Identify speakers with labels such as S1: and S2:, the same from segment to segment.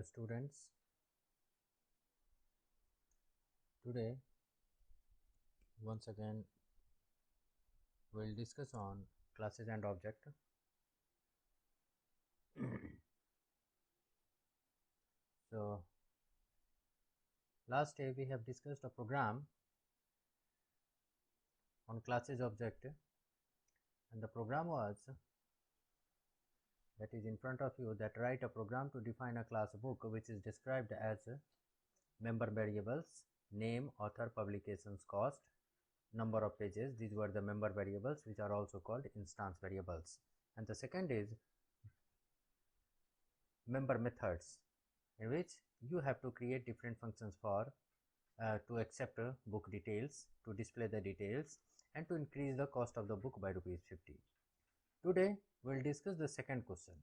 S1: students. Today, once again, we'll discuss on classes and object. So, last day we have discussed a program on classes object, and the program was that is in front of you, that write a program to define a class book which is described as member variables, name, author, publications, cost, number of pages. These were the member variables, which are also called instance variables. And the second is member methods, in which you have to create different functions for to accept book details, to display the details, and to increase the cost of the book by ₹50. Today we will discuss the second question.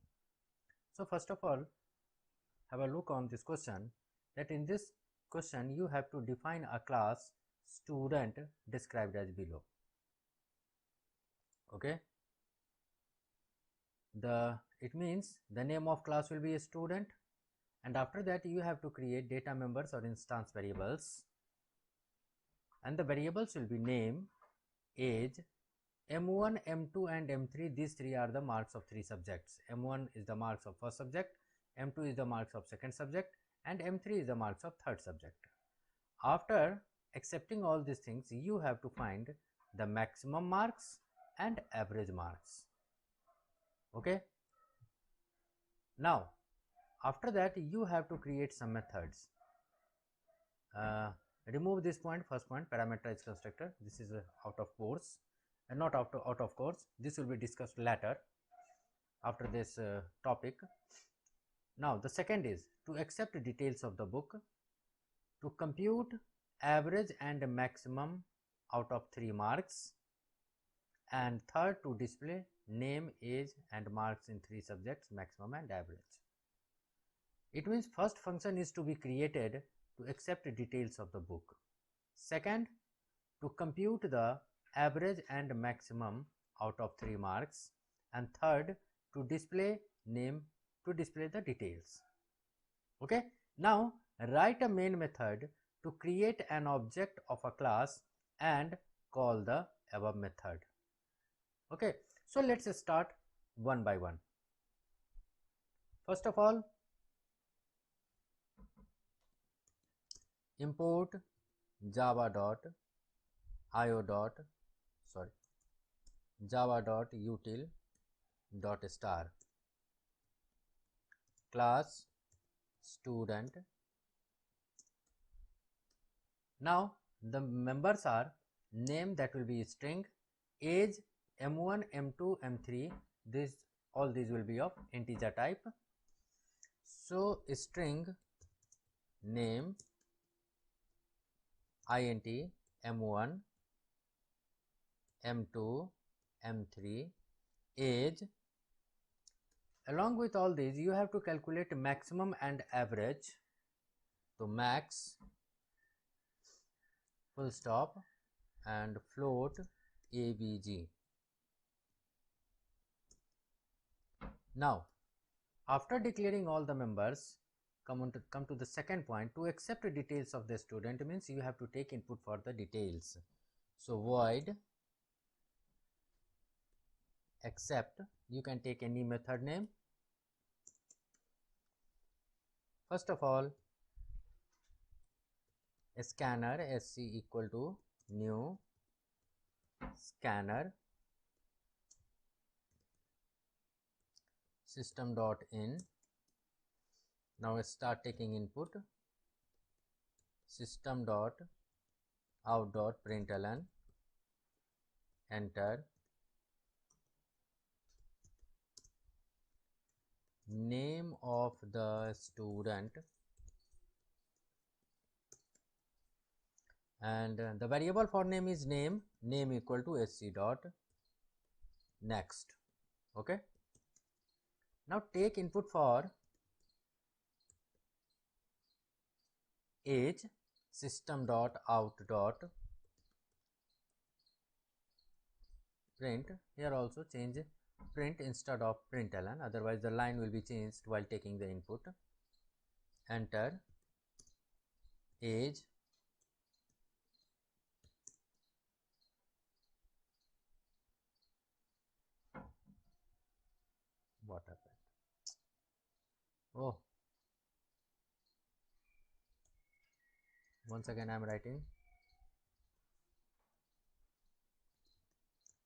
S1: So first of all, have a look on this question, that in this question you have to define a class student described as below. Okay, it means the name of class will be a student, and after that you have to create data members or instance variables, and the variables will be name, age, M1, M2 and M3. These three are the marks of three subjects. M1 is the marks of first subject, M2 is the marks of second subject, and M3 is the marks of third subject. After accepting all these things, you have to find the maximum marks and average marks. Okay, now after that you have to create some methods. Remove this point, first point, parameterized constructor. This is out of course, and not out of course. This will be discussed later after this topic. Now the second is to accept details of the book, to compute average and maximum out of 3 marks, and third to display name, age and marks in 3 subjects, maximum and average. It means first function is to be created to accept details of the book, second to compute the average and maximum out of 3 marks, and third to display name, to display the details. Okay, now write a main method to create an object of a class and call the above method. Okay, so let's start one by one. First of all, import java.util.star class student. Now the members are name, that will be string, age M1, M2, M3, all these will be of integer type. So string name int M1, M2, M3, age. Along with all these you have to calculate maximum and average. So max full stop and float abg. Now after declaring all the members, come to the second point. To accept details of the student means you have to take input for the details. So void accept, you can take any method name. First of all, a scanner, sc equal to new scanner system.in. Now start taking input, system.out.println, enter, name of the student, and the variable for name is name equal to sc dot next. Okay, now take input for age, system.out.print. Here also change print instead of println, otherwise the line will be changed while taking the input. enter age, what happened? Oh, once again I am writing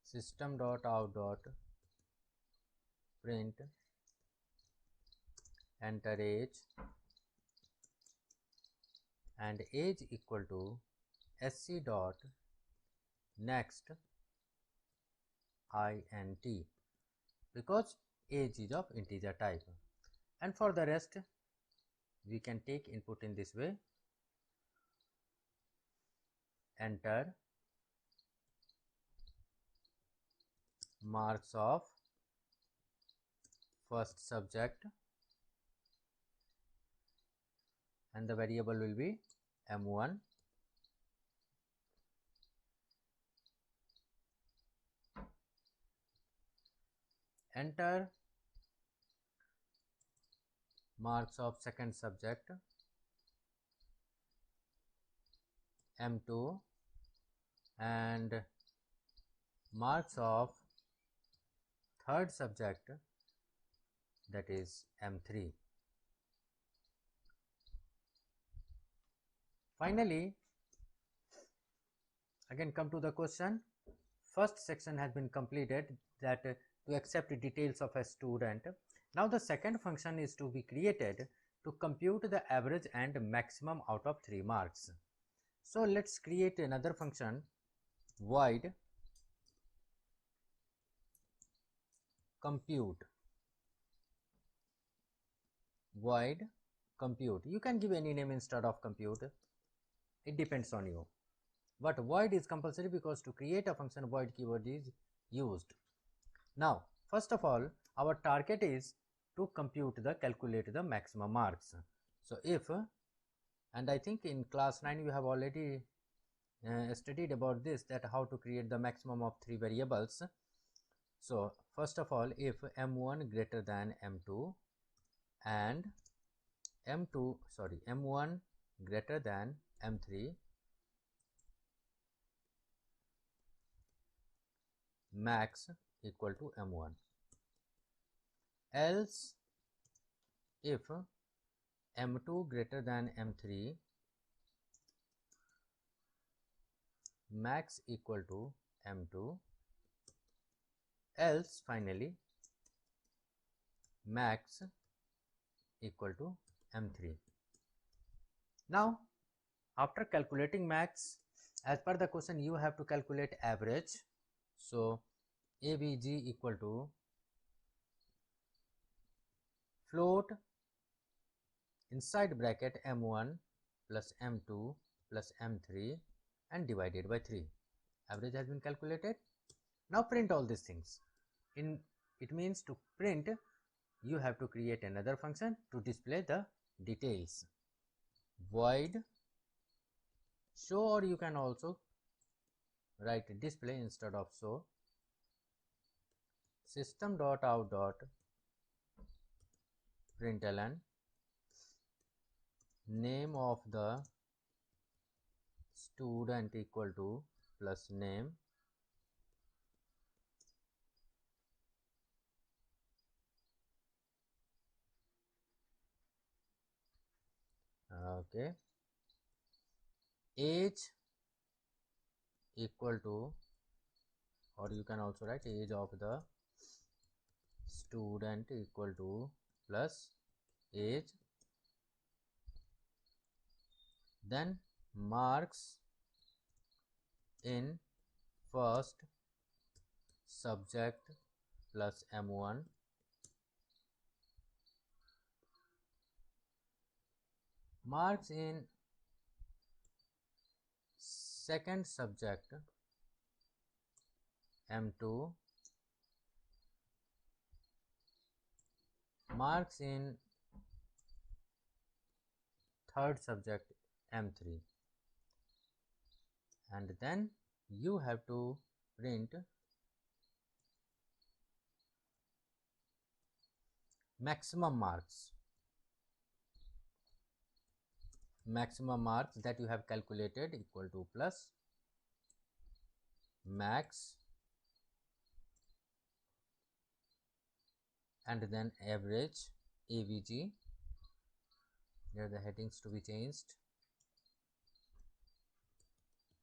S1: system.out.print enter age, and age equal to sc dot next int, because age is of integer type. And for the rest we can take input in this way, enter marks of first subject, and the variable will be m1, enter marks of second subject m2, and marks of third subject, that is m3. Finally, again come to the question. First section has been completed, that to accept details of a student. Now the second function is to be created to compute the average and maximum out of 3 marks. So let's create another function, void compute, void compute. You can give any name instead of compute, it depends on you, but void is compulsory because to create a function void keyword is used. Now first of all, our target is to calculate the maximum marks. So if, and I think in class 9 you have already studied about this, that how to create the maximum of 3 variables. So first of all, if m1 greater than m2 and m1 greater than m3, max equal to m1, else if m2 greater than m3, max equal to m2, else finally max equal to m3. Now after calculating max, as per the question you have to calculate average. So avg equal to float inside bracket m1 plus m2 plus m3 and divided by 3. Average has been calculated. Now print all these things. It means to print, you have to create another function to display the details. Void show, or you can also write display instead of show. System.out.println name of the student equal to plus name, okay, age equal to, or you can also write age of the student equal to plus age, then marks in first subject plus m1, marks in second subject m2, marks in third subject m3, and then you have to print maximum marks. maximum marks that you have calculated equal to plus max and then average AVG. Here the headings to be changed.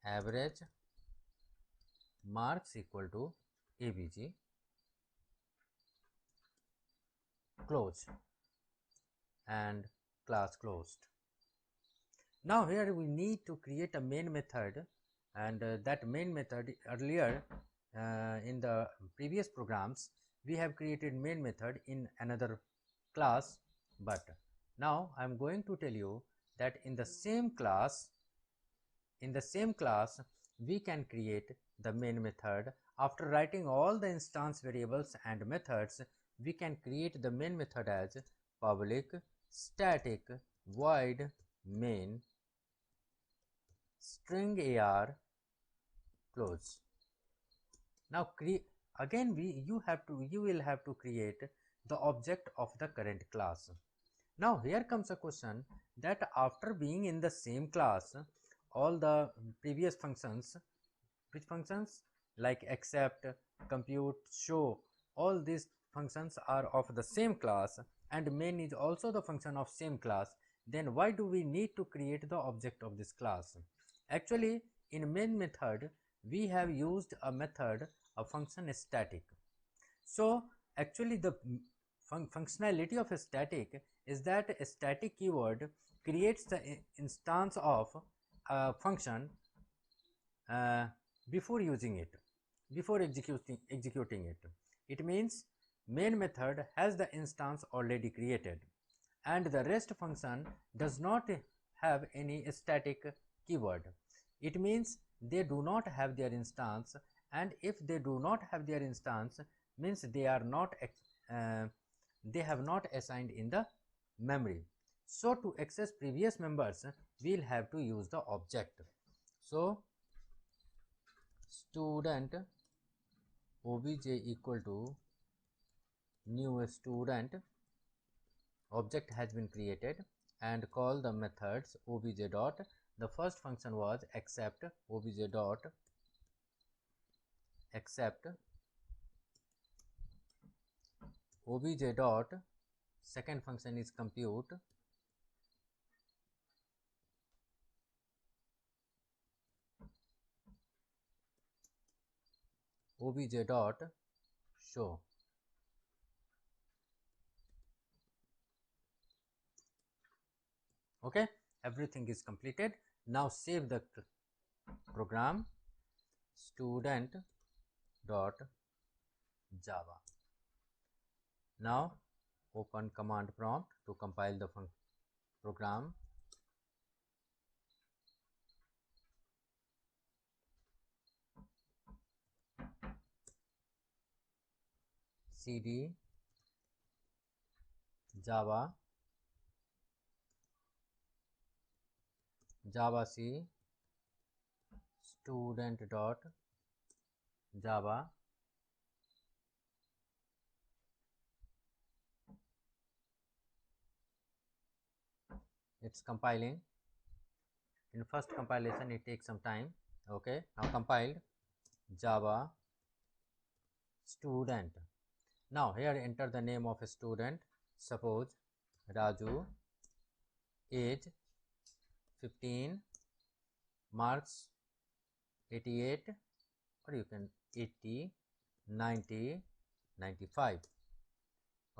S1: Average marks equal to AVG, close, and class closed. Now here we need to create a main method, and that main method earlier in the previous programs we have created main method in another class, but now I am going to tell you that in the same class we can create the main method. After writing all the instance variables and methods, we can create the main method as public static void main string AR close. Now again you will have to create the object of the current class. Now here comes a question that after being in the same class, all the previous functions, which functions like accept, compute, show, all these functions are of the same class, and main is also the function of same class, then why do we need to create the object of this class? Actually, in main method we have used a method, a function static. So actually the functionality of a static is that a static keyword creates the instance of a function before using it, before executing it. It means main method has the instance already created, and the rest function does not have any static keyword. It means they do not have their instance, and if they do not have their instance, means they are not they have not assigned in the memory. So to access previous members, we'll have to use the object. So student obj equal to new student, object has been created, and call the methods obj dot. The first function was accept, obj dot accept, obj dot second function is compute, obj dot show. Okay, everything is completed. Now save the program, student dot java. Now open command prompt to compile the program. cd java javac student dot java. It's compiling. In first compilation it takes some time. Okay, now compiled java student. Now here enter the name of a student, suppose Raju, age 15, marks 88, or you can 80, 90, 95.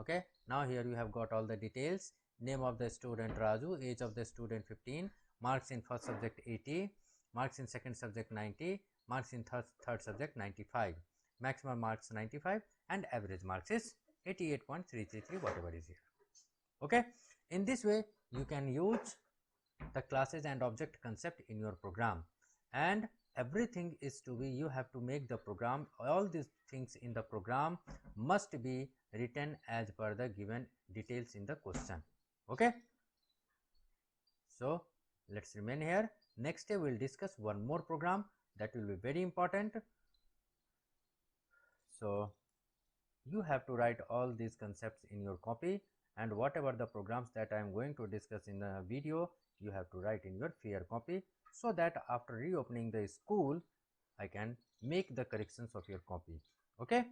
S1: Okay, now here you have got all the details. Name of the student Raju, age of the student 15, marks in first subject 80, marks in second subject 90, marks in third subject 95, maximum marks 95, and average marks is 88.333, whatever is here. Okay, in this way you can use the classes and object concept in your program, and everything is to be, you have to make the program, all these things in the program must be written as per the given details in the question. Okay, so let's remain here. Next day we will discuss one more program that will be very important. So you have to write all these concepts in your copy, and whatever the programs that I am going to discuss in the video, you have to write in your fair copy, so that after reopening the school I can make the corrections of your copy. Okay.